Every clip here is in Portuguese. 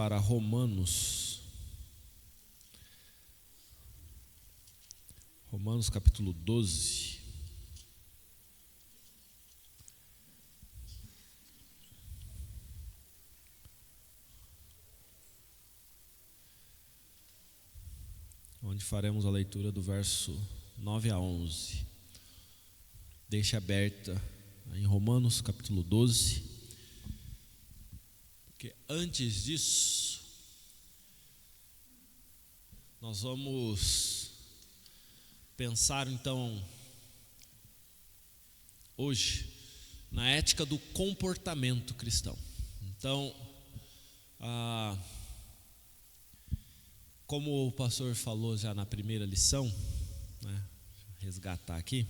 para Romanos. Romanos capítulo 12. Onde faremos a leitura do verso 9 a 11. Deixe aberta em Romanos capítulo 12. Porque antes disso, nós vamos pensar então, hoje, na ética do comportamento cristão. Então, como o pastor falou já na primeira lição, né, resgatar aqui,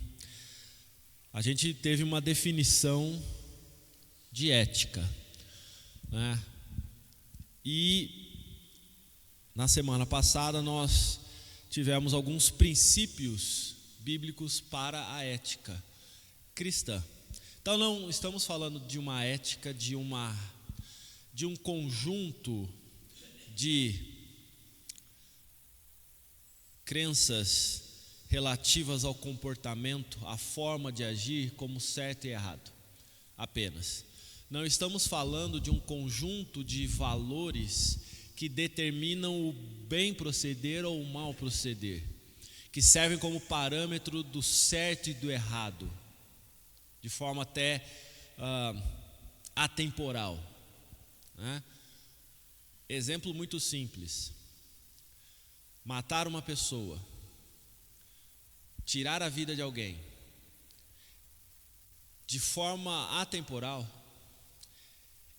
a gente teve uma definição de ética, né? E na semana passada nós tivemos alguns princípios bíblicos para a ética cristã. Então não estamos falando de uma ética, de um conjunto de crenças relativas ao comportamento, à forma de agir como certo e errado, apenas. Não estamos falando de um conjunto de valores que determinam o bem proceder ou o mal proceder, que servem como parâmetro do certo e do errado, de forma até atemporal, né? Exemplo muito simples: matar uma pessoa, tirar a vida de alguém, de forma atemporal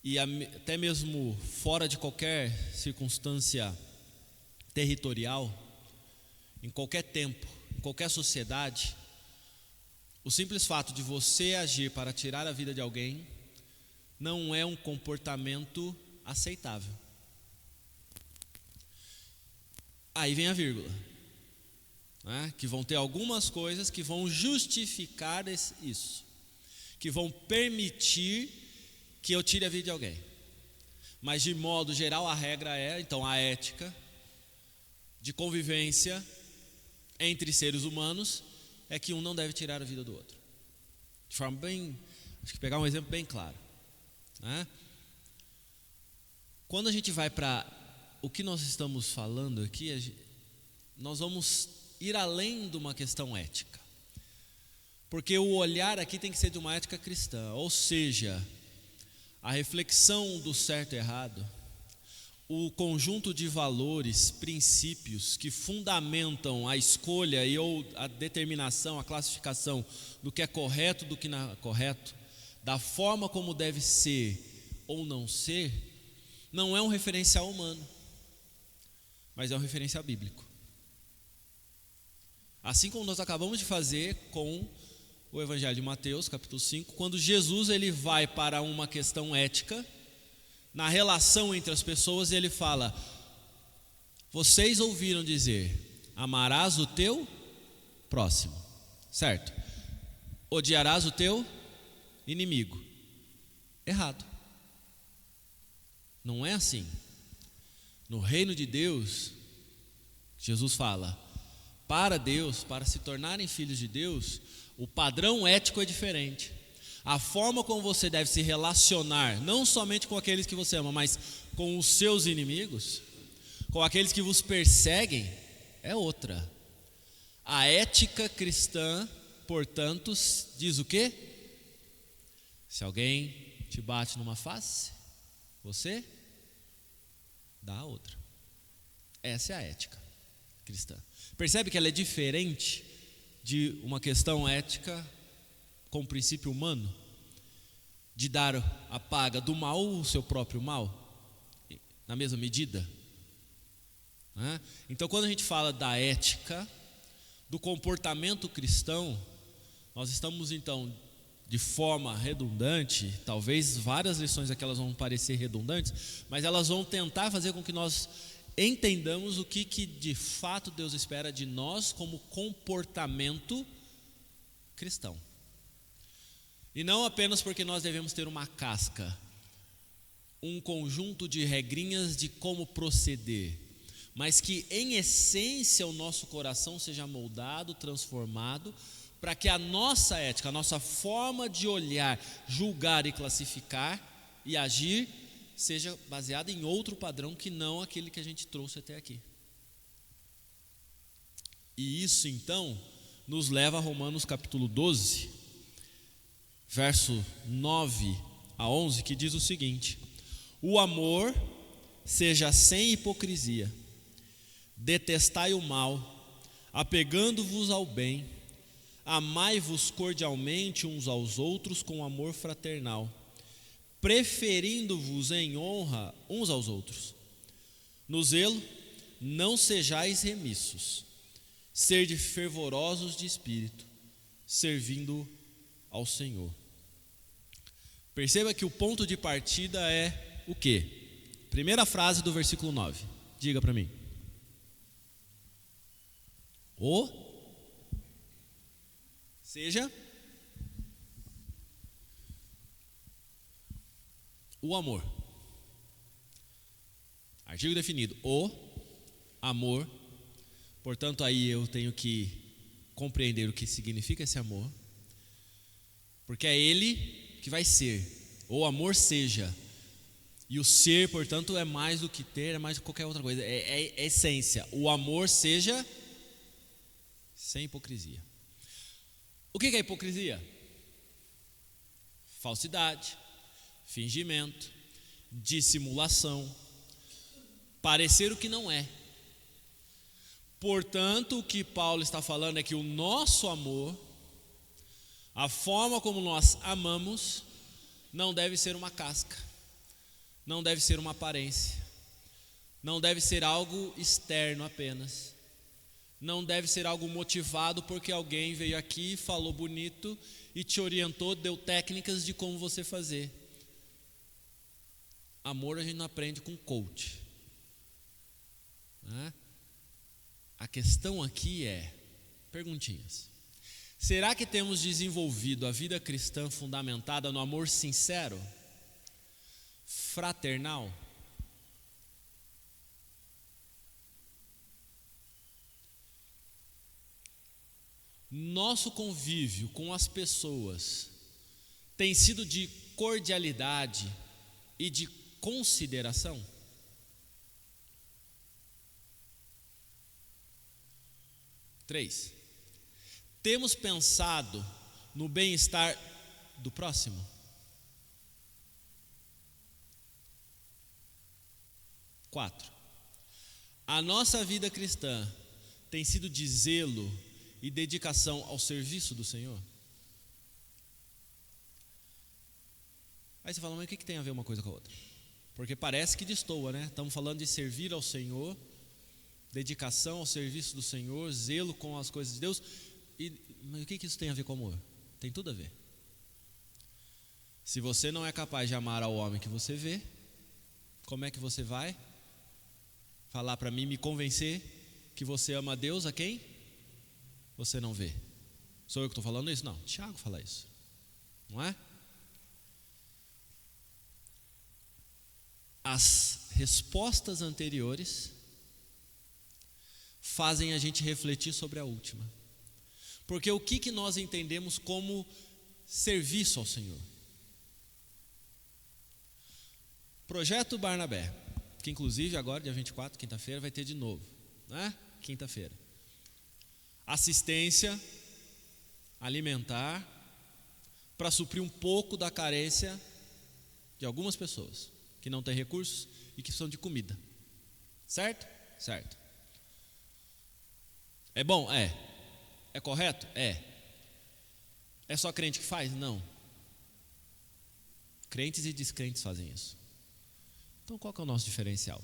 e até mesmo fora de qualquer circunstância territorial, em qualquer tempo, em qualquer sociedade, o simples fato de você agir para tirar a vida de alguém não é um comportamento aceitável. Aí vem a vírgula, né? Que vão ter algumas coisas que vão justificar isso, que vão permitir que eu tire a vida de alguém. Mas de modo geral a regra é, então, a ética de convivência entre seres humanos é que um não deve tirar a vida do outro. De forma bem, acho que pegar um exemplo bem claro, né? Quando a gente vai para o que nós estamos falando aqui, nós vamos ir além de uma questão ética, porque o olhar aqui tem que ser de uma ética cristã, ou seja, a reflexão do certo e errado, o conjunto de valores, princípios que fundamentam a escolha ou a determinação, a classificação do que é correto, do que não é correto, da forma como deve ser ou não ser, não é um referencial humano, mas é um referencial bíblico. Assim como nós acabamos de fazer com o Evangelho de Mateus, capítulo 5, quando Jesus ele vai para uma questão ética, na relação entre as pessoas, ele fala: vocês ouviram dizer, amarás o teu próximo, certo? Odiarás o teu inimigo. Errado. Não é assim. No reino de Deus, Jesus fala, para Deus, para se tornarem filhos de Deus, o padrão ético é diferente. A forma como você deve se relacionar, não somente com aqueles que você ama, mas com os seus inimigos, com aqueles que vos perseguem, é outra. A ética cristã, portanto, diz o quê? Se alguém te bate numa face, você dá a outra. Essa é a ética cristã. Percebe que ela é diferente de uma questão ética com princípio humano, de dar a paga do mal o seu próprio mal, na mesma medida, né? Então, quando a gente fala da ética, do comportamento cristão, nós estamos então, de forma redundante, talvez várias lições aqui elas vão parecer redundantes, mas elas vão tentar fazer com que nós entendamos o que de fato Deus espera de nós como comportamento cristão. E não apenas porque nós devemos ter uma casca, um conjunto de regrinhas de como proceder, mas que em essência o nosso coração seja moldado, transformado, para que a nossa ética, a nossa forma de olhar, julgar e classificar e agir seja baseada em outro padrão que não aquele que a gente trouxe até aqui. E isso então nos leva a Romanos capítulo 12, verso 9 a 11, que diz o seguinte: o amor seja sem hipocrisia, detestai o mal, apegando-vos ao bem, amai-vos cordialmente uns aos outros com amor fraternal, preferindo-vos em honra uns aos outros. No zelo, não sejais remissos, sede fervorosos de espírito, servindo ao Senhor. Perceba que o ponto de partida é o quê? Primeira frase do versículo 9. Diga para mim. Seja o amor. Artigo definido. O amor. Portanto, aí eu tenho que compreender o que significa esse amor, porque é ele que vai ser. O amor seja. E o ser, portanto, é mais do que ter, é mais do que qualquer outra coisa. É essência. O amor seja sem hipocrisia. O que é hipocrisia? Falsidade, fingimento, dissimulação, parecer o que não é. Portanto, o que Paulo está falando é que o nosso amor, a forma como nós amamos, não deve ser uma casca, não deve ser uma aparência, não deve ser algo externo apenas, não deve ser algo motivado porque alguém veio aqui, falou bonito e te orientou, deu técnicas de como você fazer. Amor a gente não aprende com coach, né? A questão aqui é, perguntinhas. Será que temos desenvolvido a vida cristã fundamentada no amor sincero, fraternal? Nosso convívio com as pessoas tem sido de cordialidade e de consideração? Três, temos pensado no bem-estar do próximo? Quatro, a nossa vida cristã tem sido de zelo e dedicação ao serviço do Senhor? Aí você fala, mas o que tem a ver uma coisa com a outra? Porque parece que destoa, né? Estamos falando de servir ao Senhor, dedicação ao serviço do Senhor, zelo com as coisas de Deus. Mas o que isso tem a ver com amor? Tem tudo a ver. Se você não é capaz de amar ao homem que você vê, como é que você vai falar para mim, me convencer que você ama a Deus a quem você não vê? Sou eu que estou falando isso? Não, Tiago fala isso, não é? As respostas anteriores fazem a gente refletir sobre a última. Porque o que nós entendemos como serviço ao Senhor? Projeto Barnabé, que inclusive agora, dia 24, quinta-feira, vai ter de novo, né? Quinta-feira. Assistência alimentar para suprir um pouco da carência de algumas pessoas que não têm recursos e que precisam de comida. Certo? Certo. É bom? É. É correto? É. É só crente que faz? Não. Crentes e descrentes fazem isso. Então qual que é o nosso diferencial?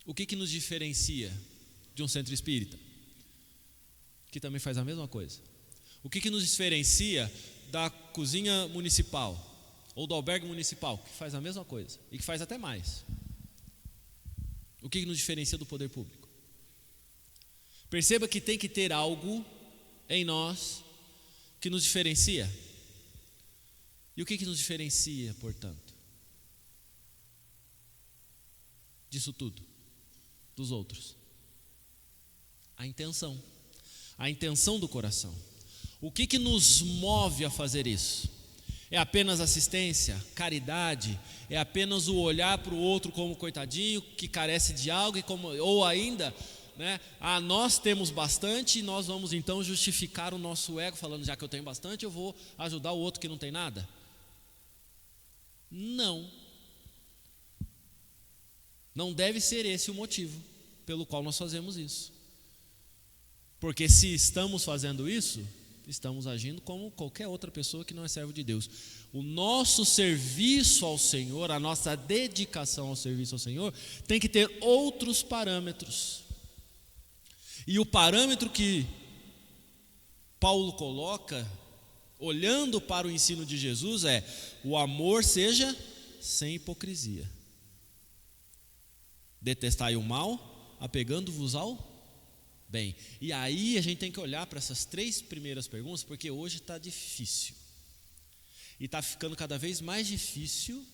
O que nos diferencia de um centro espírita, que também faz a mesma coisa? O que nos diferencia da cozinha municipal ou do albergue municipal, que faz a mesma coisa e que faz até mais? O que nos diferencia do poder público? Perceba que tem que ter algo em nós que nos diferencia. E o que nos diferencia, portanto, disso tudo, dos outros? A intenção do coração. O que nos move a fazer isso? É apenas assistência, caridade? É apenas o olhar para o outro como coitadinho, que carece de algo, ou ainda, nós temos bastante e nós vamos então justificar o nosso ego, falando, já que eu tenho bastante, eu vou ajudar o outro que não tem nada? Não deve ser esse o motivo pelo qual nós fazemos isso. Porque se estamos fazendo isso, estamos agindo como qualquer outra pessoa que não é servo de Deus. O nosso serviço ao Senhor, a nossa dedicação ao serviço ao Senhor, tem que ter outros parâmetros. E o parâmetro que Paulo coloca, olhando para o ensino de Jesus, é: o amor seja sem hipocrisia. Detestai o mal, apegando-vos ao bem. E aí a gente tem que olhar para essas 3 primeiras perguntas, porque hoje está difícil. E está ficando cada vez mais difícil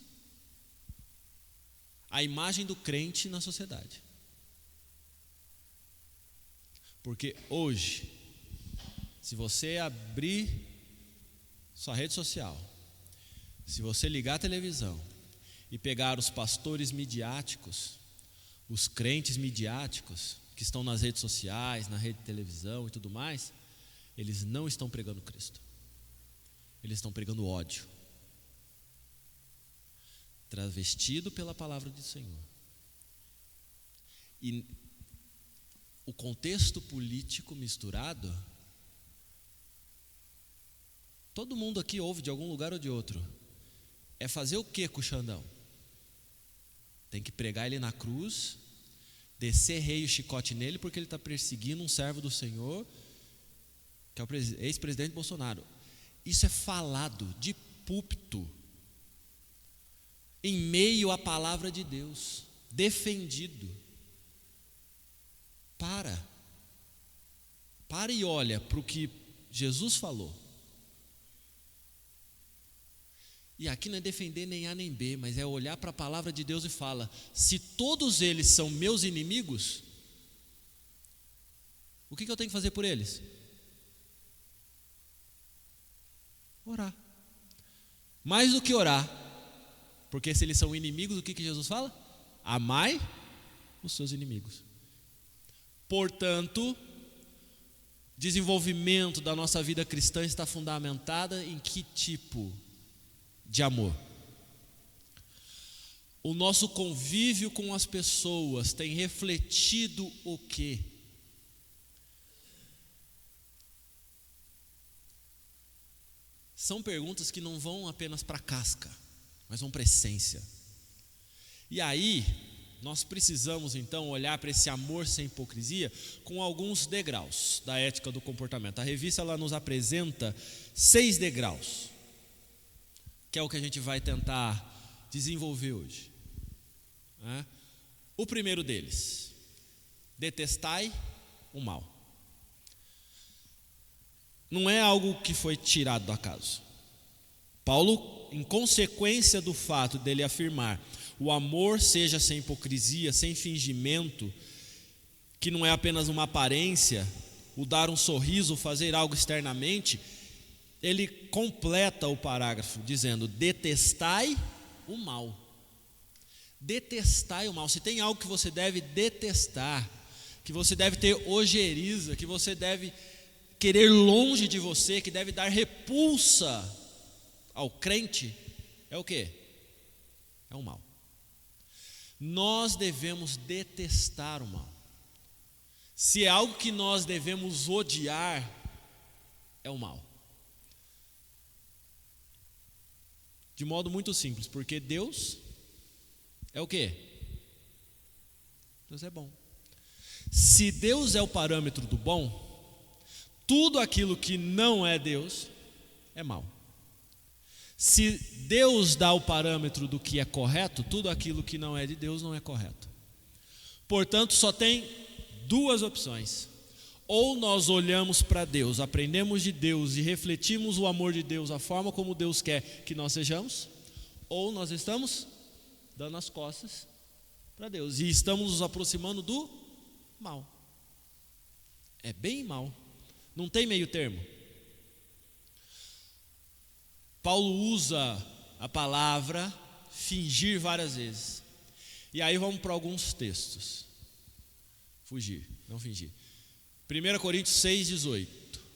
a imagem do crente na sociedade. Porque hoje, se você abrir sua rede social, se você ligar a televisão e pegar os pastores midiáticos, os crentes midiáticos, que estão nas redes sociais, na rede de televisão e tudo mais, eles não estão pregando Cristo. Eles estão pregando ódio, travestido pela palavra do Senhor. E o contexto político misturado, todo mundo aqui ouve de algum lugar ou de outro. É fazer o que com o Xandão? Tem que pregar ele na cruz, descer rei o chicote nele, porque ele está perseguindo um servo do Senhor, que é o ex-presidente Bolsonaro. Isso é falado de púlpito, em meio à palavra de Deus, defendido. Para e olha para o que Jesus falou. E aqui não é defender nem A nem B, mas é olhar para a palavra de Deus e fala: se todos eles são meus inimigos, o que eu tenho que fazer por eles? Orar. Mais do que orar, porque se eles são inimigos, o que Jesus fala? Amai os seus inimigos. Portanto, desenvolvimento da nossa vida cristã está fundamentada em que tipo de amor? O nosso convívio com as pessoas tem refletido o quê? São perguntas que não vão apenas para a casca, mas vão para a essência. E aí, nós precisamos então olhar para esse amor sem hipocrisia com alguns degraus da ética do comportamento. A revista ela nos apresenta 6 degraus, que é o que a gente vai tentar desenvolver hoje. O primeiro deles: detestai o mal. Não é algo que foi tirado do acaso. Paulo, em consequência do fato dele afirmar o amor seja sem hipocrisia, sem fingimento, que não é apenas uma aparência, o dar um sorriso, fazer algo externamente, ele completa o parágrafo dizendo: detestai o mal. Detestai o mal. Se tem algo que você deve detestar, que você deve ter ojeriza, que você deve querer longe de você, que deve dar repulsa ao crente, é o quê? É o mal. Nós devemos detestar o mal. Se é algo que nós devemos odiar, é o mal. De modo muito simples, porque Deus é o quê? Deus é bom. Se Deus é o parâmetro do bom, tudo aquilo que não é Deus é mal. Se Deus dá o parâmetro do que é correto, tudo aquilo que não é de Deus não é correto. Portanto, só tem 2 opções: Ou nós olhamos para Deus, aprendemos de Deus e refletimos o amor de Deus, a forma como Deus quer que nós sejamos, ou nós estamos dando as costas para Deus e estamos nos aproximando do mal. É bem mal, não tem meio termo. Paulo usa a palavra fingir várias vezes. E aí vamos para alguns textos. Fugir, não fingir. 1 Coríntios 6,18.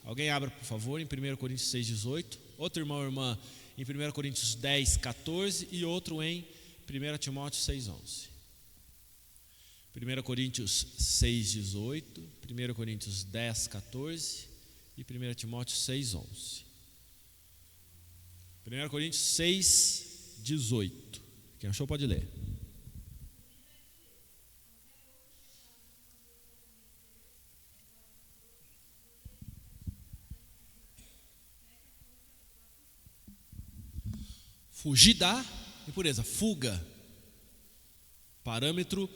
Alguém abra, por favor, em 1 Coríntios 6,18. Outro irmão ou irmã em 1 Coríntios 10,14 e outro em 1 Timóteo 6,11. 1 Coríntios 6,18, 1 Coríntios 10,14 e 1 Timóteo 6,11. 1 Coríntios 6,18. Quem achou pode ler. Fugir da impureza, fuga. Parâmetro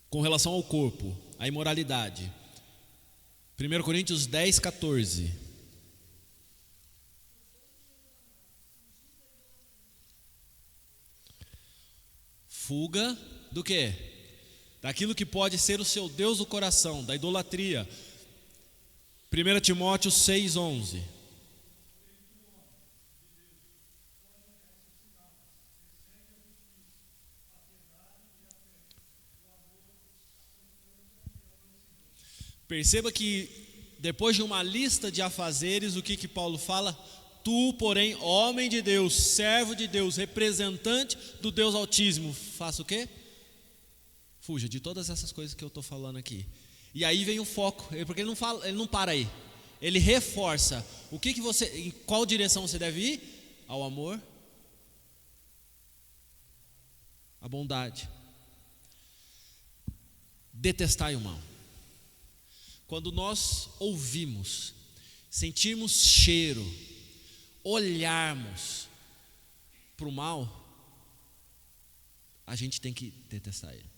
com relação ao corpo, a imoralidade. 1 Coríntios 10, 14. Fuga do quê? Daquilo que pode ser o seu Deus do coração, da idolatria. 1 Timóteo 6, 11. Perceba que depois de uma lista de afazeres, o que Paulo fala? Tu, porém, homem de Deus, servo de Deus, representante do Deus Altíssimo, faça o quê? Fuja de todas essas coisas que eu estou falando aqui. E aí vem o foco, porque ele não para aí. Ele reforça em qual direção você deve ir? Ao amor, à bondade. Detestai o mal. Quando nós ouvimos, sentirmos cheiro, olharmos para o mal, a gente tem que detestar ele.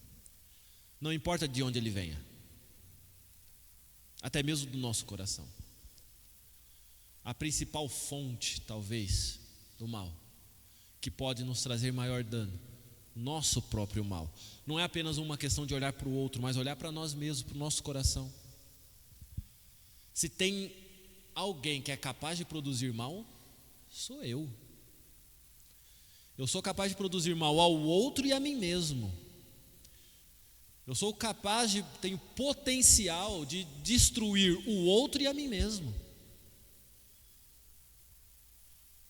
Não importa de onde ele venha, até mesmo do nosso coração. A principal fonte, talvez, do mal, que pode nos trazer maior dano, nosso próprio mal. Não é apenas uma questão de olhar para o outro, mas olhar para nós mesmos, para o nosso coração. Se tem alguém que é capaz de produzir mal, sou eu. Eu sou capaz de produzir mal ao outro e a mim mesmo. Eu sou capaz tenho potencial de destruir o outro e a mim mesmo.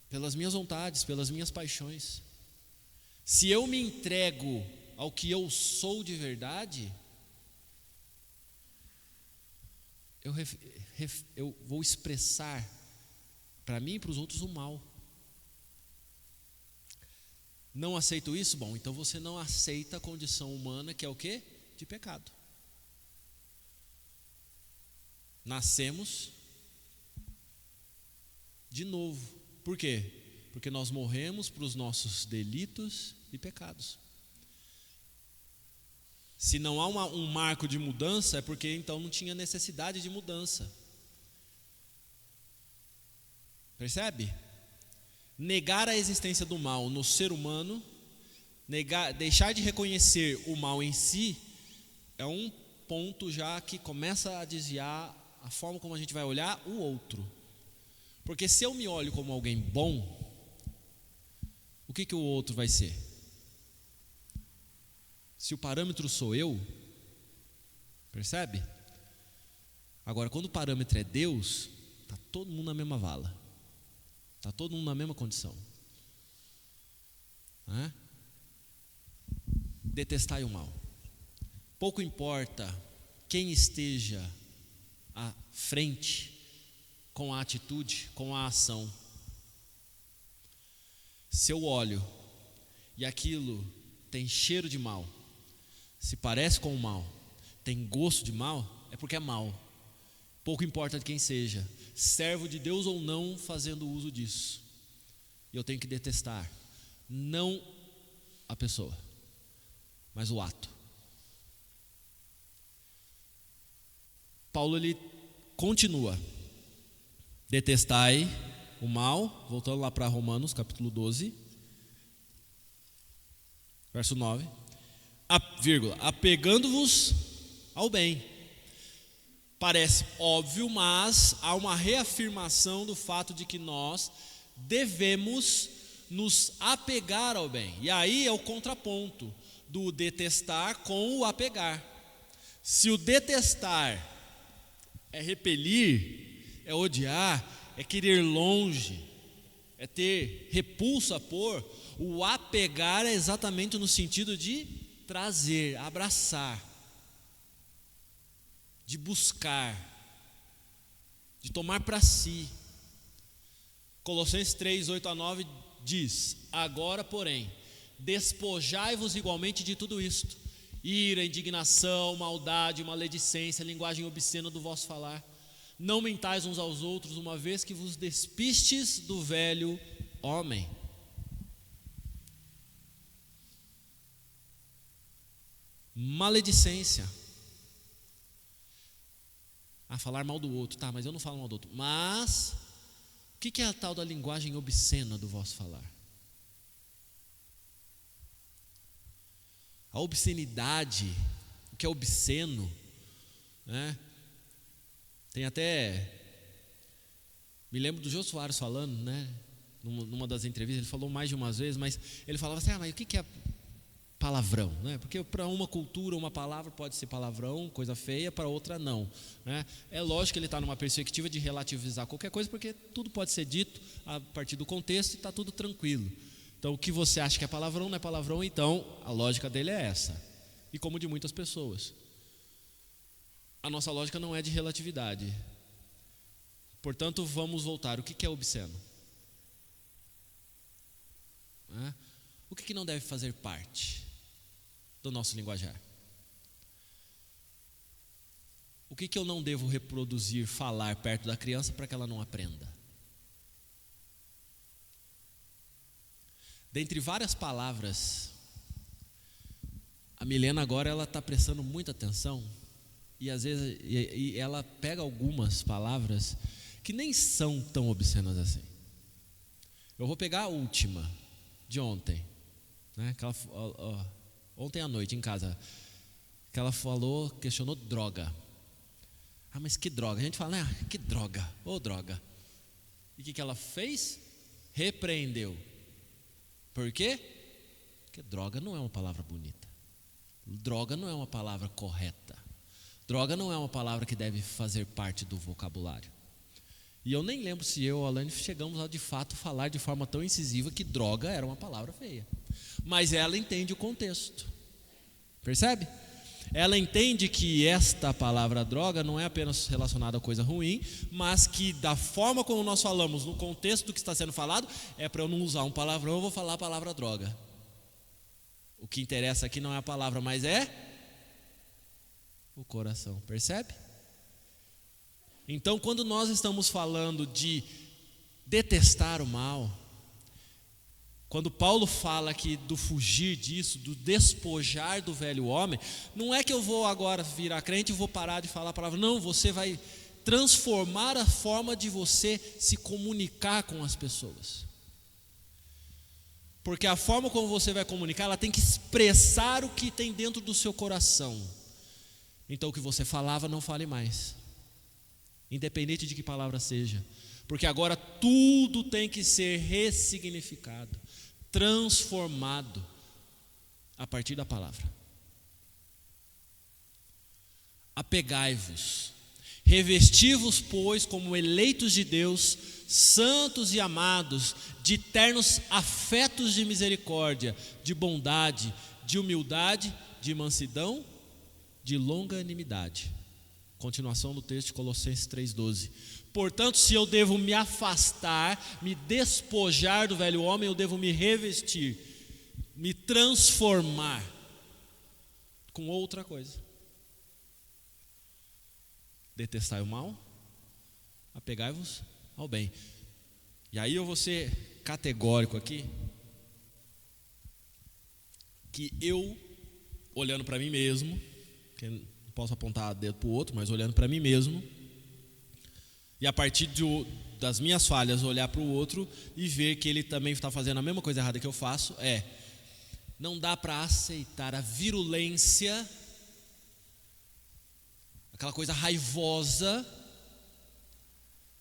Pelas minhas vontades, pelas minhas paixões. Se eu me entrego ao que eu sou de verdade, eu vou expressar para mim e para os outros o mal. Não aceito isso? Bom, então você não aceita a condição humana, que é o quê? De pecado. Nascemos de novo. Por quê? Porque nós morremos para os nossos delitos e pecados. Se não há um marco de mudança, é porque então não tinha necessidade de mudança. Percebe? Negar a existência do mal no ser humano, deixar de reconhecer o mal em si, é um ponto já que começa a desviar a forma como a gente vai olhar o outro. Porque se eu me olho como alguém bom, o que o outro vai ser? Se o parâmetro sou eu, percebe? Agora, quando o parâmetro é Deus, está todo mundo na mesma vala, está todo mundo na mesma condição. Detestai o mal. Pouco importa quem esteja à frente com a atitude, com a ação. Se eu olho e aquilo tem cheiro de mal, se parece com o mal, tem gosto de mal, é porque é mal. Pouco importa de quem seja, servo de Deus ou não, fazendo uso disso. E eu tenho que detestar, não a pessoa, mas o ato. Paulo ele continua: detestai o mal, voltando lá para Romanos capítulo 12, verso 9, apegando-vos ao bem. Parece óbvio, mas há uma reafirmação do fato de que nós devemos nos apegar ao bem. E aí é o contraponto do detestar com o apegar. Se o detestar é repelir, é odiar, é querer longe, é ter repulsa por, o apegar é exatamente no sentido de trazer, abraçar, de buscar, de tomar para si. Colossenses 3, 8 a 9 diz: agora, porém, despojai-vos igualmente de tudo isto: ira, indignação, maldade, maledicência, linguagem obscena do vosso falar. Não mentais uns aos outros, uma vez que vos despistes do velho homem. Maledicência. Falar mal do outro, tá, mas eu não falo mal do outro. Mas o que é a tal da linguagem obscena do vosso falar? A obscenidade, o que é obsceno, né? Tem até, me lembro do Jô Soares falando, né? Numa das entrevistas, ele falou mais de umas vezes, mas ele falava assim: mas o que é palavrão, né? Porque para uma cultura uma palavra pode ser palavrão, coisa feia, para outra não, né? É lógico que ele está numa perspectiva de relativizar qualquer coisa, porque tudo pode ser dito a partir do contexto e está tudo tranquilo. Então o que você acha que é palavrão não é palavrão, então a lógica dele é essa, e como de muitas pessoas. A nossa lógica não é de relatividade. Portanto, vamos voltar. O que é obsceno? O que não deve fazer parte do nosso linguajar? O que eu não devo reproduzir, falar perto da criança para que ela não aprenda? Dentre várias palavras, a Milena agora ela está prestando muita atenção e às vezes ela pega algumas palavras que nem são tão obscenas assim. Eu vou pegar a última de ontem, né? Ontem à noite em casa, que ela falou, questionou droga. Mas que droga? A gente fala, que droga, droga. E o que ela fez? Repreendeu. Por quê? Porque droga não é uma palavra bonita. Droga não é uma palavra correta. Droga não é uma palavra que deve fazer parte do vocabulário. E eu nem lembro se eu ou a Alane chegamos a de fato falar de forma tão incisiva que droga era uma palavra feia. Mas ela entende o contexto. Percebe? Ela entende que esta palavra droga não é apenas relacionada a coisa ruim, mas que da forma como nós falamos, no contexto do que está sendo falado, é para eu não usar um palavrão, eu vou falar a palavra droga. O que interessa aqui não é a palavra, mas é o coração. Percebe? Então, quando nós estamos falando de detestar o mal, quando Paulo fala aqui do fugir disso, do despojar do velho homem, não é que eu vou agora virar crente e vou parar de falar a palavra. Não, você vai transformar a forma de você se comunicar com as pessoas. Porque a forma como você vai comunicar, ela tem que expressar o que tem dentro do seu coração. Então o que você falava, não fale mais. Independente de que palavra seja. Porque agora tudo tem que ser ressignificado, transformado a partir da palavra. Apegai-vos, revesti-vos, pois, como eleitos de Deus, santos e amados, de ternos afetos de misericórdia, de bondade, de humildade, de mansidão, de longanimidade. Continuação do texto de Colossenses 3,12. Portanto, se eu devo me afastar, me despojar do velho homem, eu devo me revestir, me transformar com outra coisa. Detestai o mal, apegai-vos ao bem. E aí eu vou ser categórico aqui, que eu, olhando para mim mesmo, porque posso apontar o dedo para o outro, mas olhando para mim mesmo. E a partir das minhas falhas, olhar para o outro e ver que ele também está fazendo a mesma coisa errada que eu faço. Não dá para aceitar a virulência, aquela coisa raivosa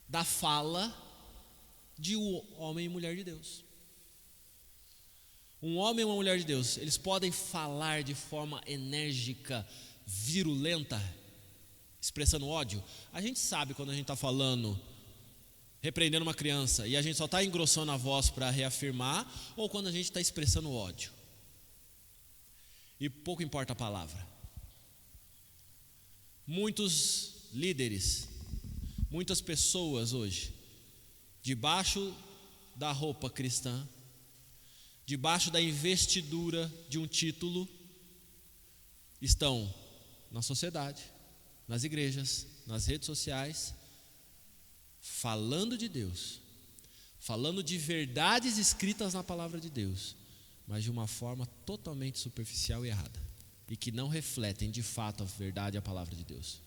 da fala de um homem e mulher de Deus. Um homem e uma mulher de Deus, eles podem falar de forma enérgica, virulenta, expressando ódio. A gente sabe quando a gente está falando, repreendendo uma criança, e a gente só está engrossando a voz para reafirmar, ou quando a gente está expressando ódio. E pouco importa a palavra. Muitos líderes, muitas pessoas hoje, debaixo da roupa cristã, debaixo da investidura de um título, estão na sociedade, nas igrejas, nas redes sociais, falando de Deus, falando de verdades escritas na palavra de Deus, mas de uma forma totalmente superficial e errada, e que não refletem de fato a verdade e a palavra de Deus.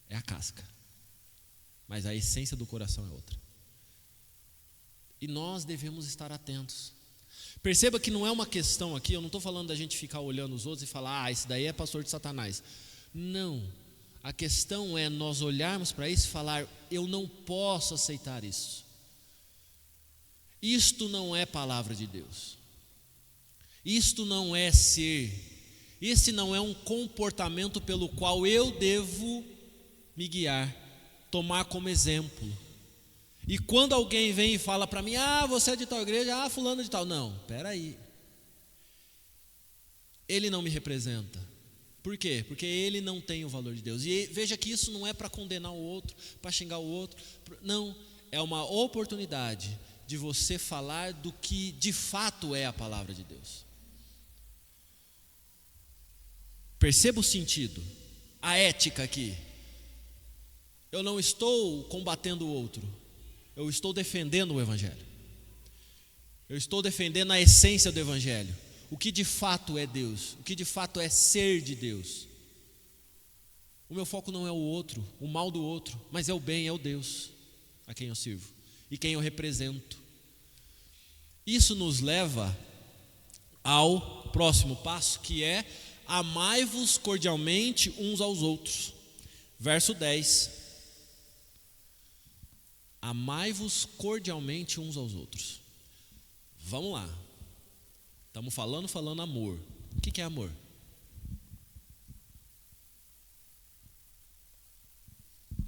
É a casca, mas a essência do coração é outra. E nós devemos estar atentos. Perceba que não é uma questão aqui, eu não estou falando da gente ficar olhando os outros e falar, esse daí é pastor de Satanás. Não, a questão é nós olharmos para isso e falar, eu não posso aceitar isso. Isto não é palavra de Deus. Isto não é ser. Esse não é um comportamento pelo qual eu devo me guiar, tomar como exemplo. E quando alguém vem e fala para mim, você é de tal igreja, fulano de tal. Não, peraí. Ele não me representa. Por quê? Porque ele não tem o valor de Deus. E veja que isso não é para condenar o outro, para xingar o outro. Não, é uma oportunidade de você falar do que de fato é a palavra de Deus. Perceba o sentido, a ética aqui. Eu não estou combatendo o outro. Eu estou defendendo o Evangelho. Eu estou defendendo a essência do Evangelho. O que de fato é Deus. O que de fato é ser de Deus. O meu foco não é o outro, o mal do outro, mas é o bem, é o Deus a quem eu sirvo e quem eu represento. Isso nos leva ao próximo passo, que é amai-vos cordialmente uns aos outros. Verso 10. Amai-vos cordialmente uns aos outros. Vamos lá. Estamos falando amor. O que é amor?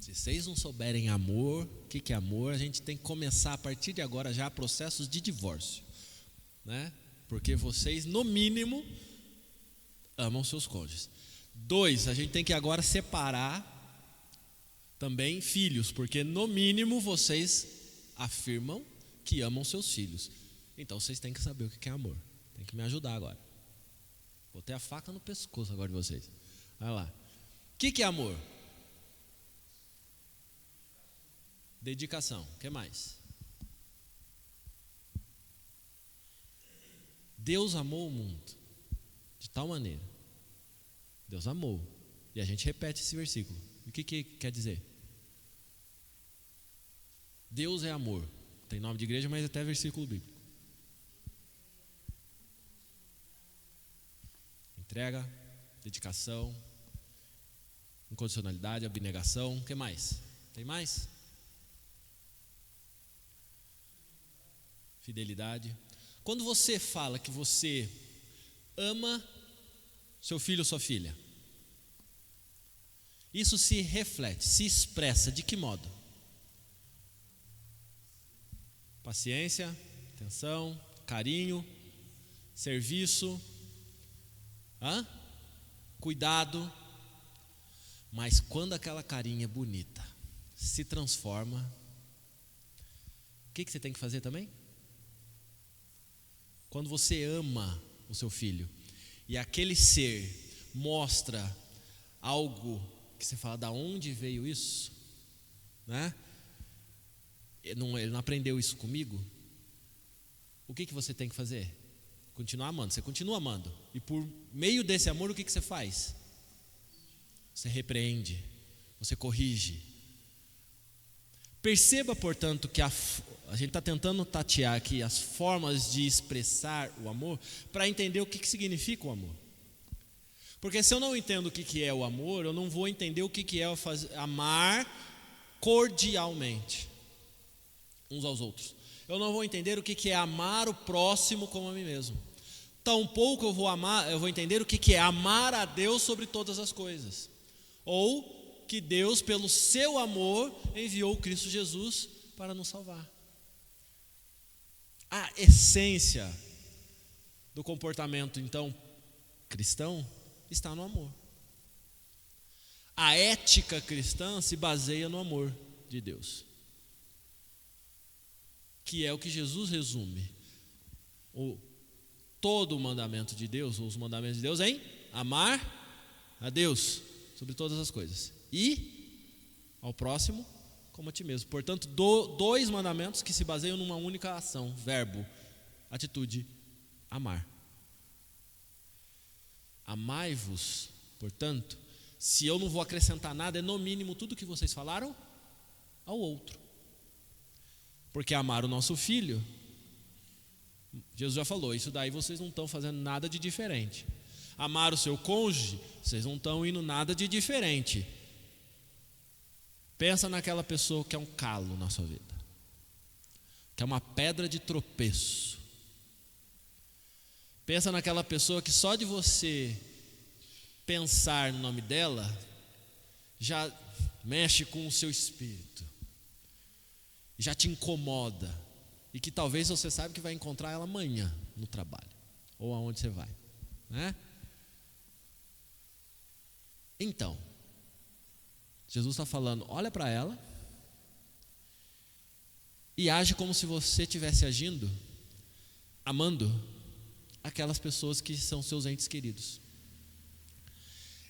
Se vocês não souberem amor, o que é amor, a gente tem que começar a partir de agora já processos de divórcio, né? Porque vocês, no mínimo, amam seus cônjuges. 2, a gente tem que agora separar também filhos, porque no mínimo vocês afirmam que amam seus filhos. Então vocês têm que saber o que é amor. Tem que me ajudar agora. Botei a faca no pescoço agora de vocês. Vai lá. O que é amor? Dedicação. O que mais? Deus amou o mundo de tal maneira. Deus amou. E a gente repete esse versículo. O que quer dizer? Deus é amor. Tem nome de igreja, mas até versículo bíblico. Entrega, dedicação, incondicionalidade, abnegação. O que mais? Tem mais? Fidelidade. Quando você fala que você ama seu filho ou sua filha, isso se reflete, se expressa de que modo? Paciência, atenção, carinho, serviço, cuidado. Mas quando aquela carinha bonita se transforma, o que você tem que fazer também? Quando você ama o seu filho e aquele ser mostra algo que você fala, da onde veio isso? Né? Ele não aprendeu isso comigo? O que você tem que fazer? continuar amando. Você continua amando. E por meio desse amor, o que você faz? Você repreende, você corrige. Perceba, portanto, que a gente está tentando tatear aqui as formas de expressar o amor para entender o que significa o amor. Porque se eu não entendo o que é o amor, eu não vou entender o que é amar cordialmente uns aos outros. Eu não vou entender o que é amar o próximo como a mim mesmo. Tampouco eu vou entender o que é amar a Deus sobre todas as coisas. Ou que Deus, pelo seu amor, enviou Cristo Jesus para nos salvar. A essência do comportamento, então, cristão, está no amor. A ética cristã se baseia no amor de Deus, que é o que Jesus resume. Todo o mandamento de Deus, ou os mandamentos de Deus, em amar a Deus sobre todas as coisas e ao próximo como a ti mesmo. Portanto, dois mandamentos que se baseiam numa única ação, verbo, atitude, amar. Amai-vos, portanto, se eu não vou acrescentar nada, é no mínimo tudo que vocês falaram ao outro. Porque amar o nosso filho, Jesus já falou, isso daí vocês não estão fazendo nada de diferente. Amar o seu cônjuge, vocês não estão indo nada de diferente. Pensa naquela pessoa que é um calo na sua vida, que é uma pedra de tropeço. Pensa naquela pessoa que só de você pensar no nome dela já mexe com o seu espírito, já te incomoda, e que talvez você saiba que vai encontrar ela amanhã no trabalho ou aonde você vai, né? Então, Jesus está falando, olha para ela e age como se você estivesse agindo, amando aquelas pessoas que são seus entes queridos.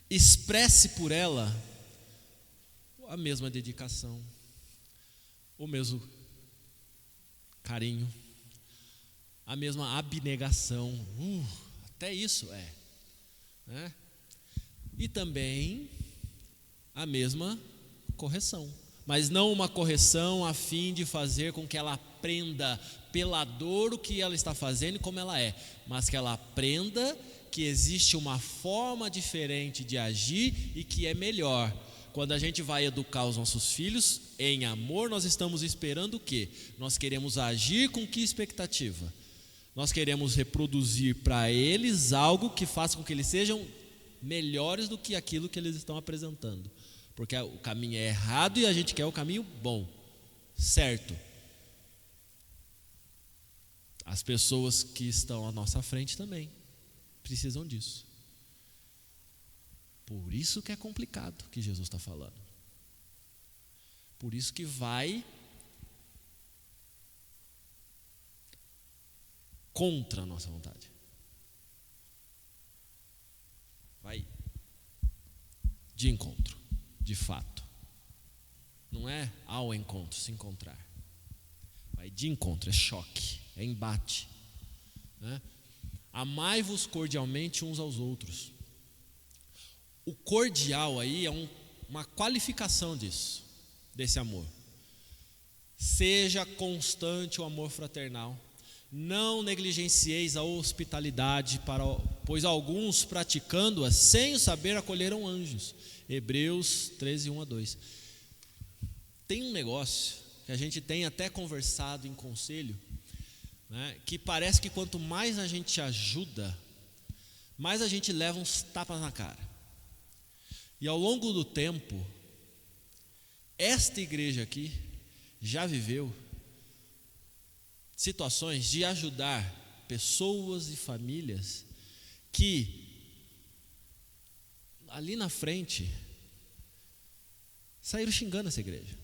Expresse por ela a mesma dedicação, o mesmo carinho, a mesma abnegação, até isso né? E também a mesma correção, mas não uma correção a fim de fazer com que ela aprenda pela dor o que ela está fazendo e como ela é, mas que ela aprenda que existe uma forma diferente de agir e que é melhor. Quando a gente vai educar os nossos filhos em amor, nós estamos esperando o quê? Nós queremos agir com que expectativa? Nós queremos reproduzir para eles algo que faça com que eles sejam melhores do que aquilo que eles estão apresentando, porque o caminho é errado e a gente quer o caminho bom, certo? As pessoas que estão à nossa frente também precisam disso. Por isso que é complicado o que Jesus está falando. Por isso que vai contra a nossa vontade. Vai de encontro, de fato. Não é ao encontro, se encontrar. Vai de encontro, é choque, é embate, né? Amai-vos cordialmente uns aos outros. O cordial aí é uma qualificação desse amor. Seja constante o amor fraternal. Não negligencieis a hospitalidade, pois alguns praticando-a sem o saber acolheram anjos. Hebreus 13, 1-2. Tem um negócio que a gente tem até conversado em conselho, né, que parece que quanto mais a gente ajuda, mais a gente leva uns tapas na cara. E ao longo do tempo, esta igreja aqui já viveu situações de ajudar pessoas e famílias que ali na frente saíram xingando essa igreja,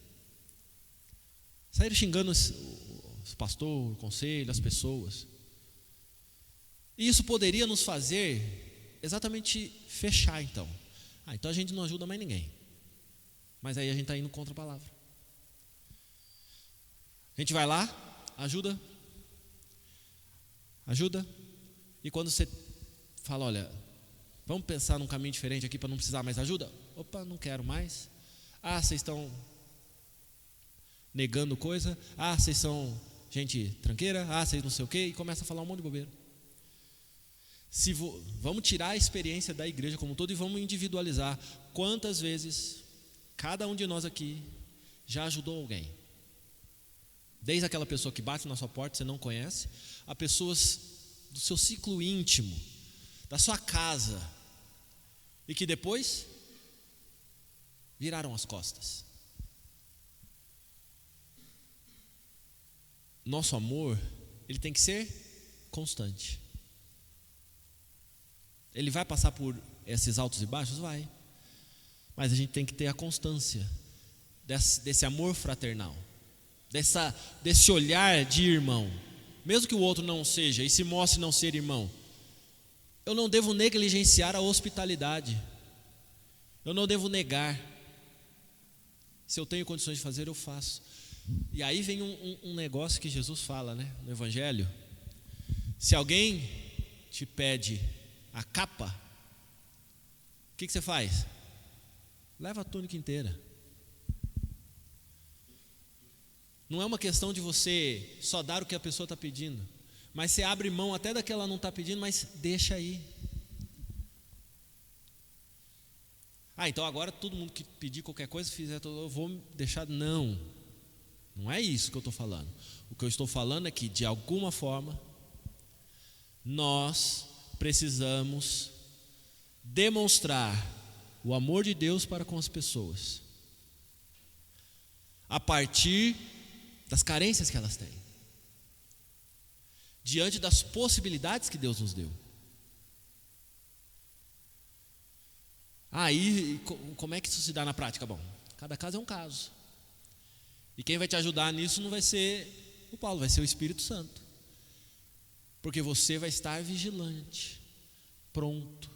saíram xingando os pastores, o conselho, as pessoas. E isso poderia nos fazer exatamente fechar então. Então a gente não ajuda mais ninguém. Mas aí a gente está indo contra a palavra. A gente vai lá, ajuda, E quando você fala, olha, vamos pensar num caminho diferente aqui para não precisar mais ajuda? Opa, não quero mais. Ah, vocês estão negando coisa. Ah, vocês são gente tranqueira. Ah, vocês não sei o quê. E começa a falar um monte de bobeira. Vamos tirar a experiência da igreja como um todo e vamos individualizar. Quantas vezes cada um de nós aqui já ajudou alguém? Desde aquela pessoa que bate na sua porta, você não conhece, a pessoas do seu ciclo íntimo, da sua casa, e que depois viraram as costas. Nosso amor, ele tem que ser constante. Ele vai passar por esses altos e baixos? Vai. Mas a gente tem que ter a constância desse amor fraternal, desse olhar de irmão. Mesmo que o outro não seja e se mostre não ser irmão, eu não devo negligenciar a hospitalidade. Eu não devo negar. Se eu tenho condições de fazer, eu faço. E aí vem um negócio que Jesus fala, né, no Evangelho. Se alguém te pede a capa, o que você faz? Leva a túnica inteira. Não é uma questão de você só dar o que a pessoa está pedindo, mas você abre mão até da que ela não está pedindo, mas deixa aí. Ah, então agora todo mundo que pedir qualquer coisa, fizer, eu vou deixar. Não é isso que eu estou falando. O que eu estou falando é que, de alguma forma, nós precisamos demonstrar o amor de Deus para com as pessoas, a partir das carências que elas têm, diante das possibilidades que Deus nos deu. Aí, como é que isso se dá na prática? Bom, cada caso é um caso. E quem vai te ajudar nisso não vai ser o Paulo, vai ser o Espírito Santo. Porque você vai estar vigilante, pronto,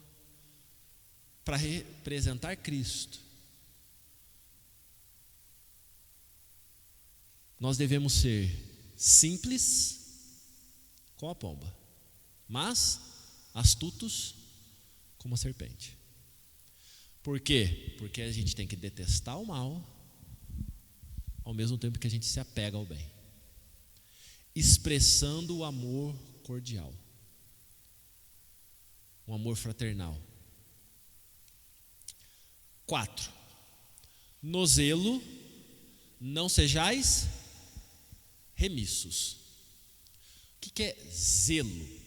para representar Cristo. Nós devemos ser simples como a pomba, mas astutos como a serpente. Por quê? Porque a gente tem que detestar o mal, ao mesmo tempo que a gente se apega ao bem, expressando o amor cordial, um amor fraternal. 4. No zelo, não sejais remissos. O que é zelo?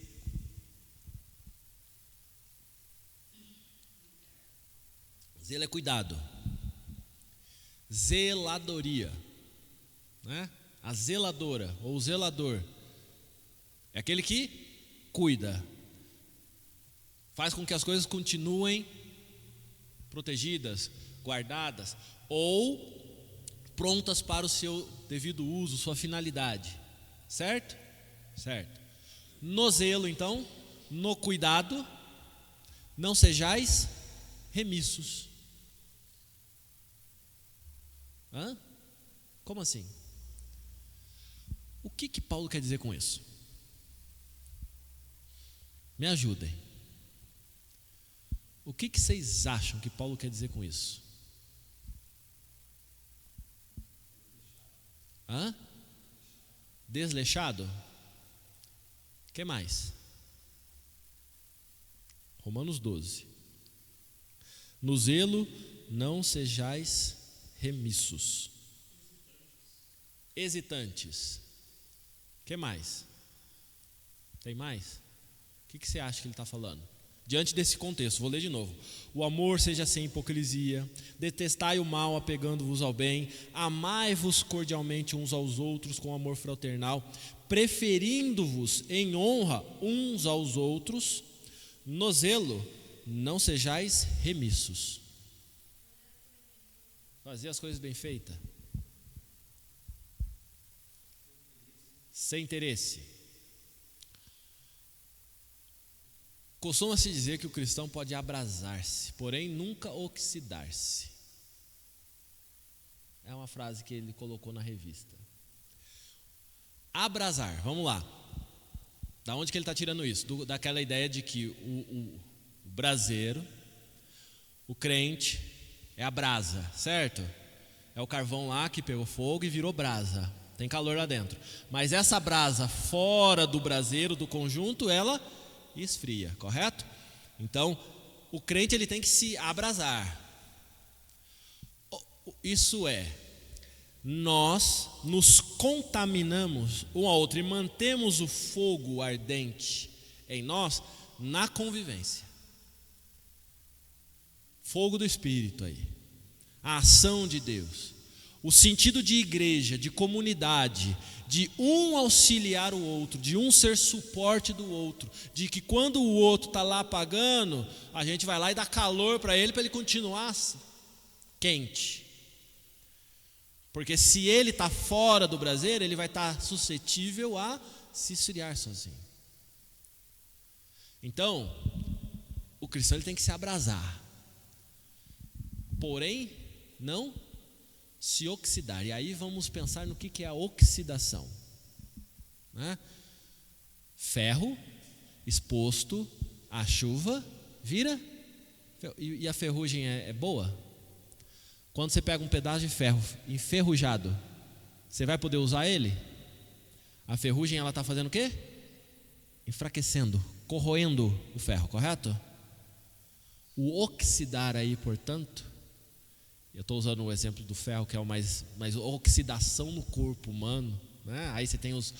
Zelo é cuidado, zeladoria, né? A zeladora ou o zelador é aquele que cuida, faz com que as coisas continuem protegidas, guardadas ou prontas para o seu devido uso, sua finalidade. Certo? Certo. No zelo, então, no cuidado, não sejais remissos. Como assim? O que Paulo quer dizer com isso? Me ajudem. O que vocês acham que Paulo quer dizer com isso? Desleixado? O que mais? Romanos 12. No zelo não sejais remissos. Hesitantes. O que mais? Tem mais? O que você acha que ele está falando? Diante desse contexto, vou ler de novo. O amor seja sem hipocrisia, detestai o mal apegando-vos ao bem, amai-vos cordialmente uns aos outros com amor fraternal, preferindo-vos em honra uns aos outros, no zelo não sejais remissos. Fazer as coisas bem feitas, sem interesse. Costuma-se dizer que o cristão pode abrasar-se, porém nunca oxidar-se. É uma frase que ele colocou na revista. Abrasar, vamos lá. Da onde que ele está tirando isso? Daquela ideia de que o braseiro, o crente, é a brasa, certo? É o carvão lá que pegou fogo e virou brasa. Tem calor lá dentro. Mas essa brasa fora do braseiro, do conjunto, ela esfria, correto? Então, o crente ele tem que se abrasar. Isso é, nós nos contaminamos um ao outro e mantemos o fogo ardente em nós na convivência. Fogo do Espírito aí, a ação de Deus, o sentido de igreja, de comunidade, de um auxiliar o outro, de um ser suporte do outro, de que quando o outro está lá apagando, a gente vai lá e dá calor para ele continuar quente. Porque se ele está fora do braseiro, ele vai estar suscetível a se esfriar sozinho. Então, o cristão ele tem que se abrasar, porém não se oxidar. E aí vamos pensar no que é a oxidação, né? Ferro exposto à chuva vira, e a ferrugem é boa? Quando você pega um pedaço de ferro enferrujado, você vai poder usar ele? A ferrugem ela está fazendo o quê? Enfraquecendo, corroendo o ferro, correto? O oxidar aí, portanto, eu estou usando o exemplo do ferro, que é o mais oxidação no corpo humano, né? Aí você tem os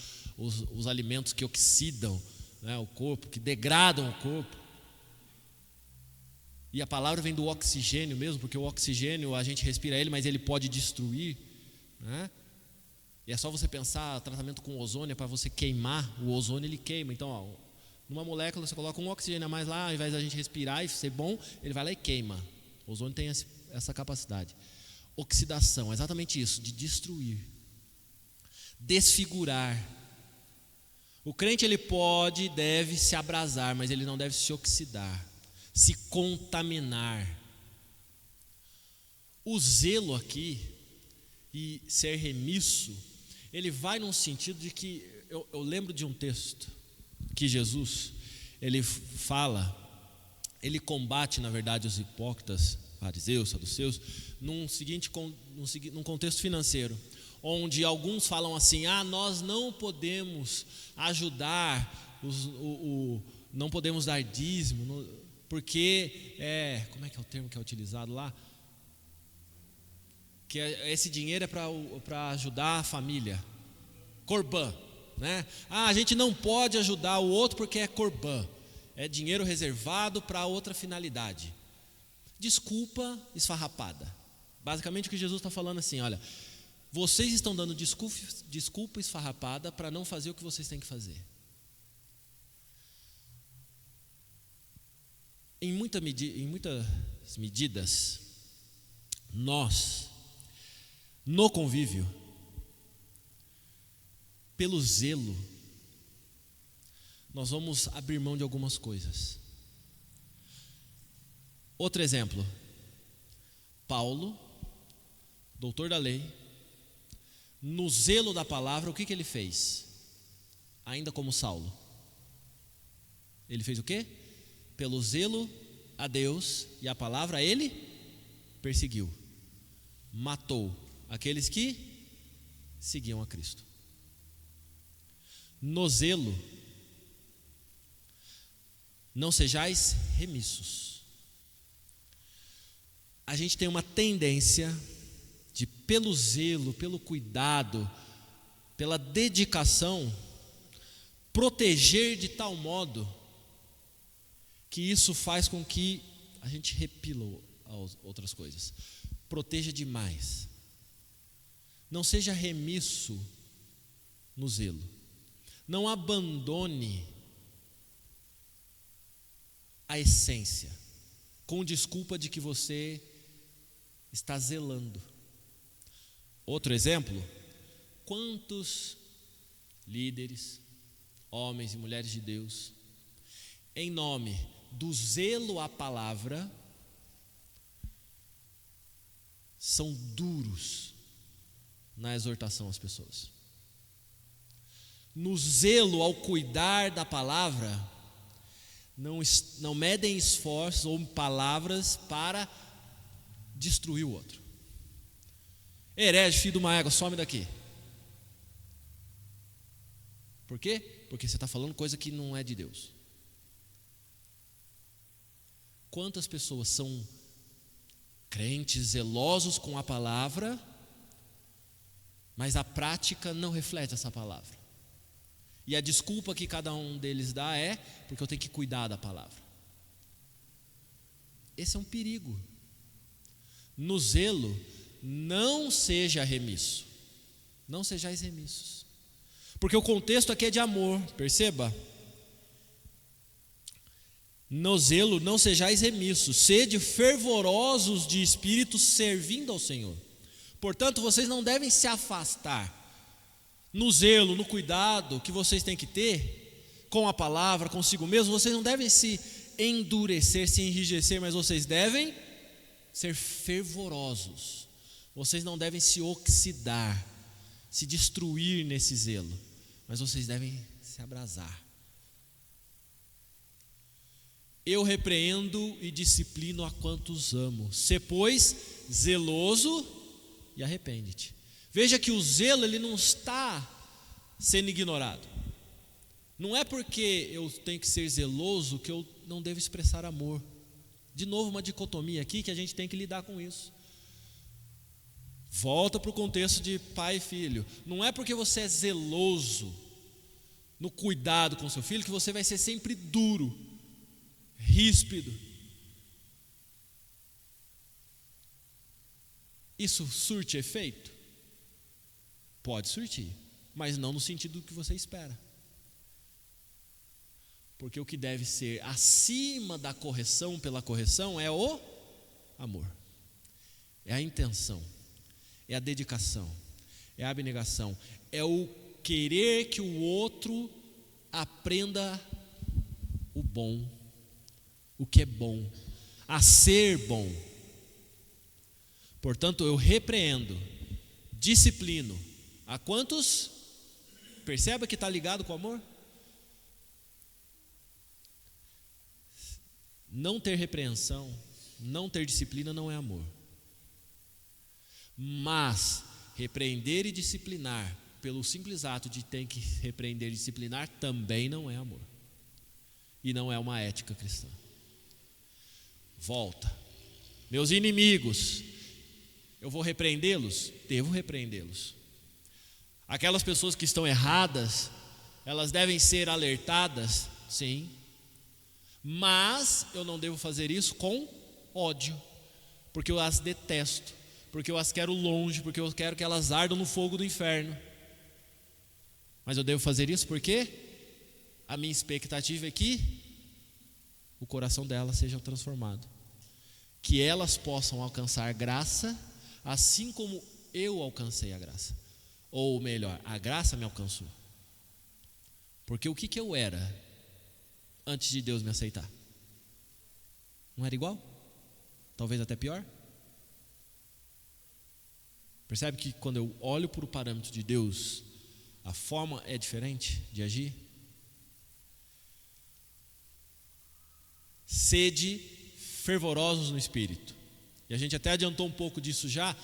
alimentos que oxidam, né, o corpo, que degradam o corpo. E a palavra vem do oxigênio mesmo, porque o oxigênio a gente respira ele, mas ele pode destruir, né? E é só você pensar, tratamento com ozônio é para você queimar, o ozônio ele queima. Então, ó, numa molécula você coloca um oxigênio a mais lá, ao invés da gente respirar e ser bom, ele vai lá e queima. O ozônio tem essa capacidade. Oxidação, exatamente isso, de destruir, desfigurar. O crente ele pode e deve se abrasar, mas ele não deve se oxidar, se contaminar. O zelo aqui e ser remisso, ele vai num sentido de que eu lembro de um texto que Jesus ele fala, ele combate na verdade os hipócritas, fariseus, saduceus, num contexto financeiro, onde alguns falam assim: nós não podemos ajudar, não podemos dar dízimo, porque como é que é o termo que é utilizado lá? Que esse dinheiro é para ajudar a família, corbã, né? A gente não pode ajudar o outro porque é corbã, é dinheiro reservado para outra finalidade. Desculpa esfarrapada. Basicamente o que Jesus está falando assim: olha, vocês estão dando desculpa esfarrapada para não fazer o que vocês têm que fazer. Em muitas medidas, nós, no convívio, pelo zelo, nós vamos abrir mão de algumas coisas. Outro exemplo, Paulo, doutor da lei, no zelo da palavra, o que ele fez? Ainda como Saulo, ele fez o quê? Pelo zelo a Deus e a palavra, ele perseguiu, matou aqueles que seguiam a Cristo. No zelo, não sejais remissos. A gente tem uma tendência de, pelo zelo, pelo cuidado, pela dedicação, proteger de tal modo que isso faz com que a gente repila as outras coisas. Proteja demais. Não seja remisso no zelo. Não abandone a essência com desculpa de que você está zelando. Outro exemplo: quantos líderes, homens e mulheres de Deus, em nome do zelo à palavra, são duros na exortação às pessoas. no zelo ao cuidar da palavra, não medem esforços ou palavras para destruir o outro. Herege, filho de uma égua, some daqui. Por quê? Porque você está falando coisa que não é de Deus. Quantas pessoas são crentes, zelosos com a palavra, mas a prática não reflete essa palavra. E a desculpa que cada um deles dá é porque eu tenho que cuidar da palavra. Esse é um perigo. No zelo, não seja remisso. Não sejais remissos. Porque o contexto aqui é de amor, perceba. No zelo, não sejais remissos, sede fervorosos de espírito, servindo ao Senhor. Portanto, vocês não devem se afastar. No zelo, no cuidado que vocês têm que ter com a palavra, consigo mesmo, vocês não devem se endurecer, se enrijecer, mas vocês devem ser fervorosos. Vocês não devem se oxidar, se destruir nesse zelo, mas vocês devem se abrasar. Eu repreendo e disciplino a quantos amo. Sê, pois, zeloso e arrepende-te. Veja que o zelo, ele não está sendo ignorado. Não é porque eu tenho que ser zeloso que eu não devo expressar amor. De novo, uma dicotomia aqui que a gente tem que lidar com isso. Volta para o contexto de pai e filho. Não é porque você é zeloso no cuidado com seu filho que você vai ser sempre duro, ríspido. Isso surte efeito? Pode surtir, mas não no sentido que você espera. Porque o que deve ser acima da correção pela correção é o amor, é a intenção, é a dedicação, é a abnegação, é o querer que o outro aprenda o bom, o que é bom, a ser bom. Portanto, eu repreendo, disciplino. A quantos? Perceba que está ligado com o amor? Não ter repreensão, não ter disciplina não é amor. Mas repreender e disciplinar, pelo simples ato de ter que repreender e disciplinar, também não é amor. E não é uma ética cristã. Volta. Meus inimigos, eu vou repreendê-los? Devo repreendê-los. Aquelas pessoas que estão erradas, elas devem ser alertadas, sim. Mas eu não devo fazer isso com ódio, porque eu as detesto, porque eu as quero longe, porque eu quero que elas ardam no fogo do inferno. Mas eu devo fazer isso porque a minha expectativa é que o coração delas seja transformado, que elas possam alcançar graça, assim como eu alcancei a graça. Ou melhor, a graça me alcançou. Porque o que eu era antes de Deus me aceitar? Não era igual? Talvez até pior? Percebe que quando eu olho para o parâmetro de Deus, a forma é diferente de agir? Sede fervorosos no Espírito. E a gente até adiantou um pouco disso já,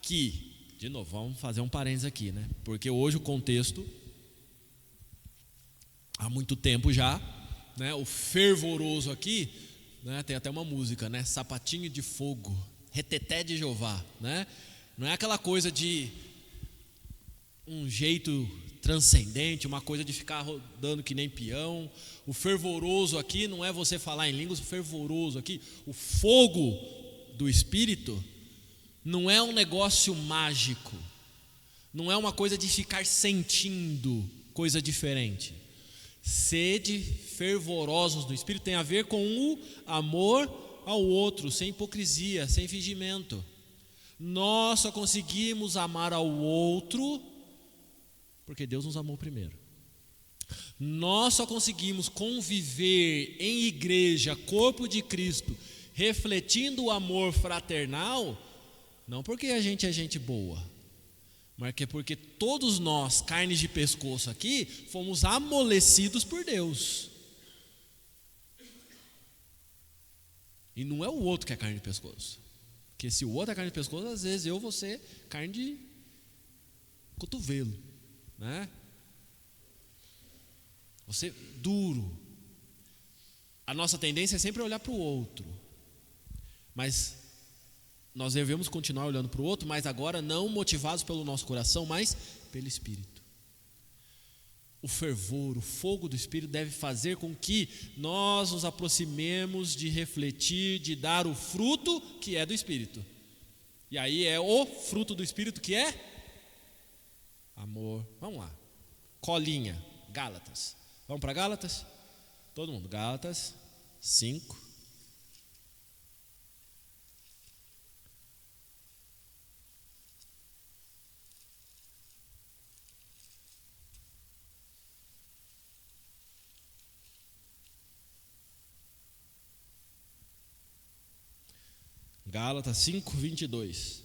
que de novo, vamos fazer um parênteses aqui, né? Porque hoje o contexto, há muito tempo já, né? O fervoroso aqui, né? Tem até uma música, né? Sapatinho de fogo, reteté de Jeová, né? Não é aquela coisa de um jeito transcendente, uma coisa de ficar rodando que nem peão. O fervoroso aqui não é você falar em línguas, o fervoroso aqui, o fogo do Espírito, não é um negócio mágico, não é uma coisa de ficar sentindo coisa diferente. Sede fervorosos no Espírito tem a ver com o amor ao outro, sem hipocrisia, sem fingimento. Nós só conseguimos amar ao outro porque Deus nos amou primeiro. Nós só conseguimos conviver em igreja, corpo de Cristo, refletindo o amor fraternal, não porque a gente é gente boa, mas que é porque todos nós, carnes de pescoço aqui, fomos amolecidos por Deus. E não é o outro que é carne de pescoço. Porque se o outro é carne de pescoço, às vezes eu vou ser carne de cotovelo, né? Você duro. A nossa tendência é sempre olhar para o outro. Mas nós devemos continuar olhando para o outro, mas agora não motivados pelo nosso coração, mas pelo Espírito. O fervor, o fogo do Espírito deve fazer com que nós nos aproximemos de refletir, de dar o fruto que é do Espírito. E aí é o fruto do Espírito que é amor. Vamos lá. Colinha, Gálatas. Vamos para Gálatas? Todo mundo. Gálatas 5. Gálatas 5, 22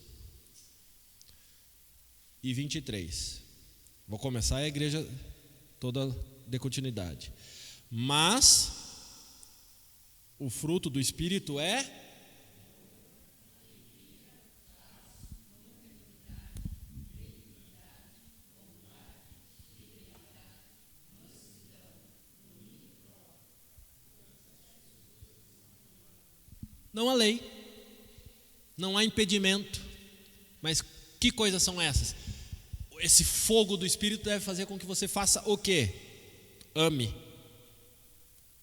e 23. Vou começar a igreja toda de continuidade. Mas o fruto do Espírito é não há lei, não há impedimento. Mas que coisas são essas? Esse fogo do Espírito deve fazer com que você faça o quê? Ame,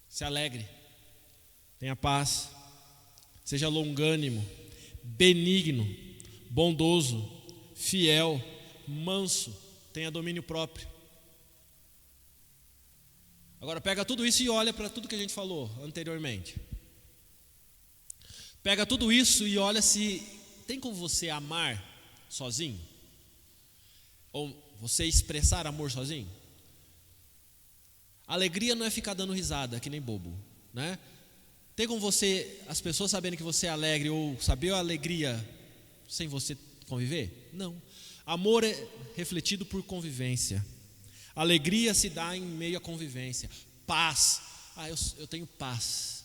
se alegre, tenha paz, seja longânimo, benigno, bondoso, fiel, manso, tenha domínio próprio. Agora pega tudo isso e olha para tudo que a gente falou anteriormente. Pega tudo isso e olha se tem como você amar sozinho? Ou você expressar amor sozinho? Alegria não é ficar dando risada, que nem bobo, né? Tem como você, as pessoas saberem que você é alegre ou saber a alegria sem você conviver? Não. Amor é refletido por convivência. Alegria se dá em meio à convivência. Paz. Eu tenho paz.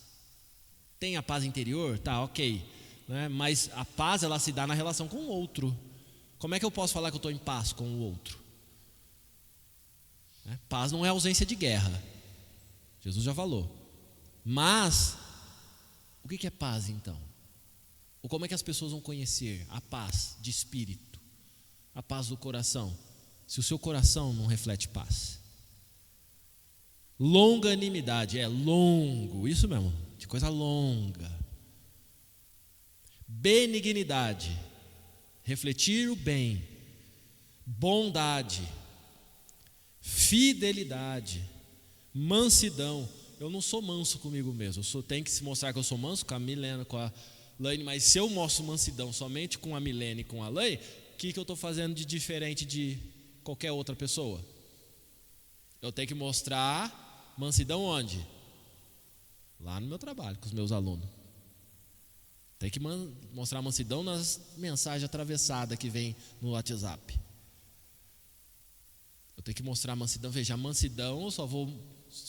Tem a paz interior? Tá, ok, né? Mas a paz ela se dá na relação com o outro. Como é que eu posso falar que eu estou em paz com o outro? Paz não é ausência de guerra. Jesus já falou. Mas o que é paz então? Ou como é que as pessoas vão conhecer a paz de espírito? A paz do coração, se o seu coração não reflete paz. Longanimidade, é longo, isso mesmo, de coisa longa. Benignidade, refletir o bem. Bondade, fidelidade, mansidão. Eu não sou manso comigo mesmo, tenho que se mostrar que eu sou manso com a Milena, com a Laine, mas se eu mostro mansidão somente com a Milene e com a Laine, o que eu estou fazendo de diferente de qualquer outra pessoa? Eu tenho que mostrar mansidão onde? Lá no meu trabalho, com os meus alunos. Tem que mostrar mansidão nas mensagens atravessadas que vem no WhatsApp. Eu tenho que mostrar mansidão. Veja, a mansidão eu só vou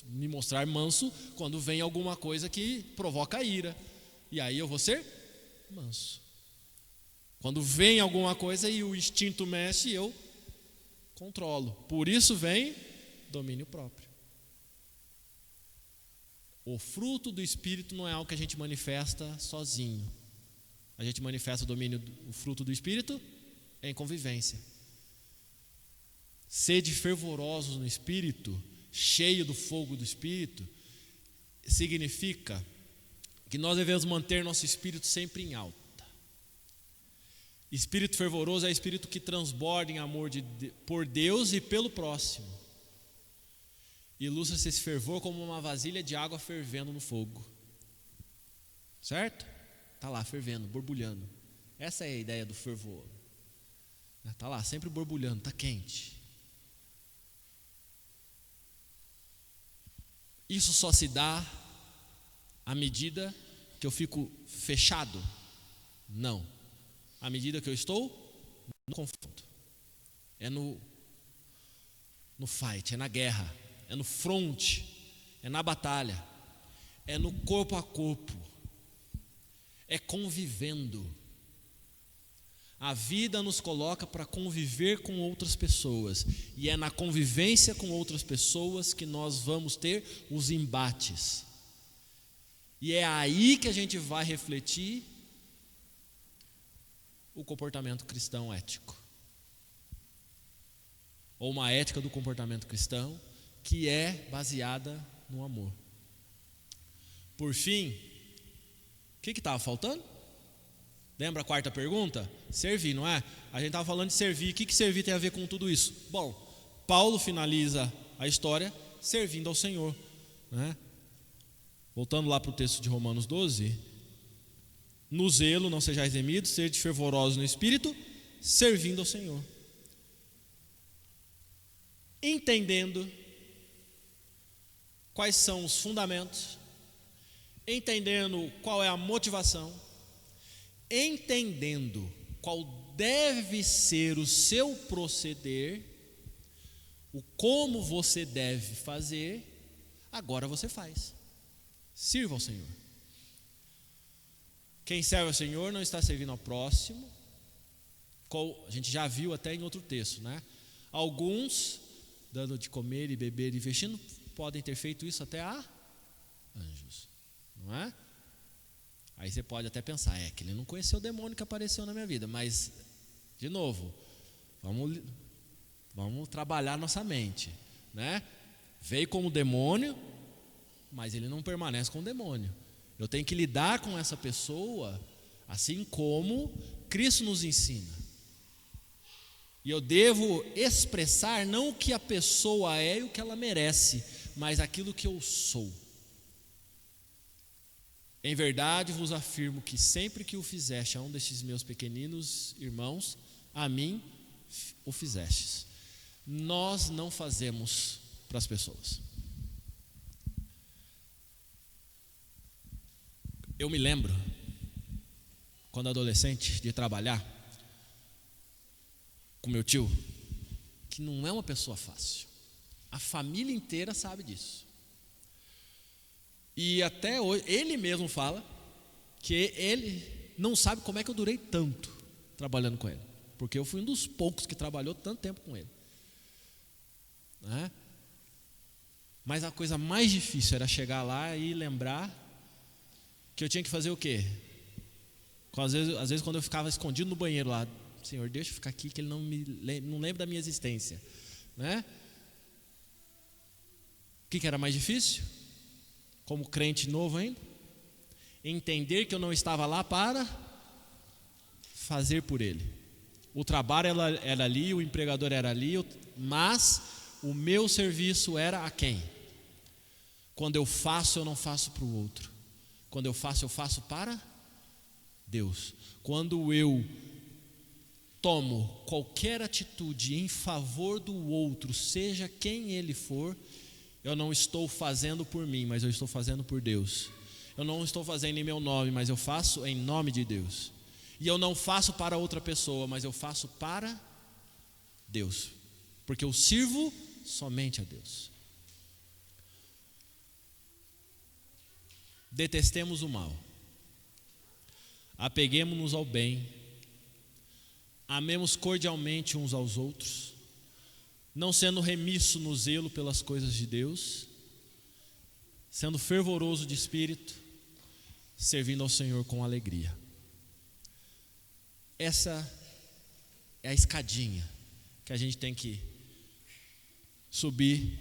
me mostrar manso quando vem alguma coisa que provoca ira. E aí eu vou ser manso. Quando vem alguma coisa e o instinto mexe, eu controlo. Por isso vem domínio próprio. O fruto do Espírito não é algo que a gente manifesta sozinho. A gente manifesta o fruto do Espírito em convivência. Sede fervorosos no Espírito, cheio do fogo do Espírito, significa que nós devemos manter nosso espírito sempre em alta. Espírito fervoroso é espírito que transborda em amor por Deus e pelo próximo. Ilustra-se esse fervor como uma vasilha de água fervendo no fogo. Certo? Está lá fervendo, borbulhando. Essa é a ideia do fervor. Está lá sempre borbulhando, está quente. Isso só se dá à medida que eu fico fechado? Não. À medida que eu estou no confronto. é no fight, é na guerra, é no front, é na batalha, é no corpo a corpo, é convivendo. A vida nos coloca para conviver com outras pessoas, e é na convivência com outras pessoas que nós vamos ter os embates. E é aí que a gente vai refletir o comportamento cristão ético, ou uma ética do comportamento cristão que é baseada no amor. Por fim, o que estava faltando? Lembra a quarta pergunta? Servir, não é? A gente estava falando de servir. O que servir tem a ver com tudo isso? Bom, Paulo finaliza a história servindo ao Senhor, né? Voltando lá para o texto de Romanos 12: no zelo não sejais remidos, sede fervorosos no espírito, servindo ao Senhor, entendendo quais são os fundamentos, entendendo qual é a motivação, entendendo qual deve ser o seu proceder, o como você deve fazer, agora você faz. Sirva ao Senhor. Quem serve ao Senhor não está servindo ao próximo, a gente já viu até em outro texto, né? Alguns, dando de comer e beber e vestindo, podem ter feito isso até a anjos, não é? Aí você pode até pensar, que ele não conheceu o demônio que apareceu na minha vida, mas, de novo, vamos trabalhar nossa mente, né? Veio como demônio, mas ele não permanece com o demônio. Eu tenho que lidar com essa pessoa assim como Cristo nos ensina. E eu devo expressar não o que a pessoa é e o que ela merece, mas aquilo que eu sou. Em verdade vos afirmo que sempre que o fizeste a um destes meus pequeninos irmãos, a mim o fizestes. Nós não fazemos para as pessoas. Eu me lembro, quando adolescente, de trabalhar com meu tio, que não é uma pessoa fácil. A família inteira sabe disso. E até hoje, ele mesmo fala que ele não sabe como é que eu durei tanto trabalhando com ele, porque eu fui um dos poucos que trabalhou tanto tempo com ele, né? Mas a coisa mais difícil era chegar lá e lembrar que eu tinha que fazer o quê? Às vezes quando eu ficava escondido no banheiro lá, Senhor, deixa eu ficar aqui que ele não lembra da minha existência, né? O que era mais difícil? Como crente novo ainda, entender que eu não estava lá para fazer por ele. O trabalho era ali, o empregador era ali, mas o meu serviço era a quem? Quando eu faço, eu não faço para o outro. Quando eu faço para Deus. Quando eu tomo qualquer atitude em favor do outro, seja quem ele for, eu não estou fazendo por mim, mas eu estou fazendo por Deus. Eu não estou fazendo em meu nome, mas eu faço em nome de Deus. E eu não faço para outra pessoa, mas eu faço para Deus, porque eu sirvo somente a Deus. Detestemos o mal, apeguemo-nos ao bem, amemos cordialmente uns aos outros, não sendo remisso no zelo pelas coisas de Deus, sendo fervoroso de espírito, servindo ao Senhor com alegria. Essa é a escadinha que a gente tem que subir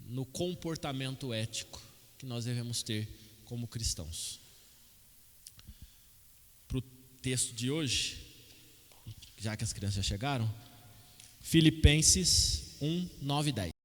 no comportamento ético que nós devemos ter como cristãos. Para o texto de hoje, já que as crianças já chegaram, Filipenses 1, 9 e 10.